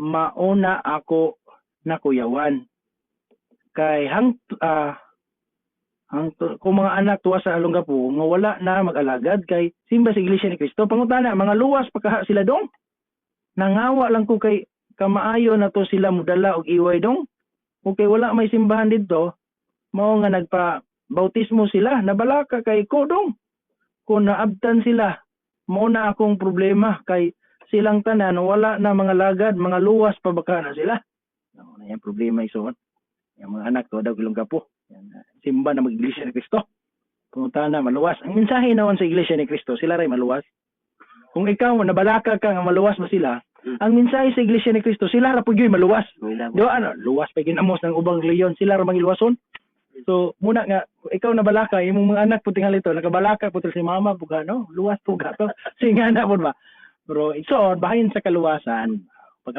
mauna ako nakuyawan. Kay kung mga anak tuwa sa Olongapo nga wala na mag-alagad kay simba sa Iglesia ni Cristo, pangutana mga luwas pagka sila dong. Nangawa lang ko kay kamaayo na to sila mudala og iway dong. Okay, wala may simbahan dito, mao nga nagpa-bautismo sila, nabalaka kay ko dong. Kung naabtan sila, mao na akong problema kay silang tanan wala na mga lagad, mga luwas pa baka na sila. Ano na yung problema isuon. Yung mga anak to daw Olongapo. Simba na mag-Iglesia ni Cristo. Pumunta na maluwas. Ang mensahe naman sa Iglesia ni Cristo, sila rin maluwas. Kung ikaw nabalaka ka nga maluwas ba sila, ang mensahe sa Iglesia ni Cristo, sila ra pud maluwas. Di ba luwas pa ginamos ng ubang reliyon, sila ra mangiluwason. So muna nga ikaw nabalaka, imong mga anak pud tingali to, nakabalaka pud si mama pud no, luwas pud gato. Singa na pud ba. Pero ito bahin sa kaluwasan,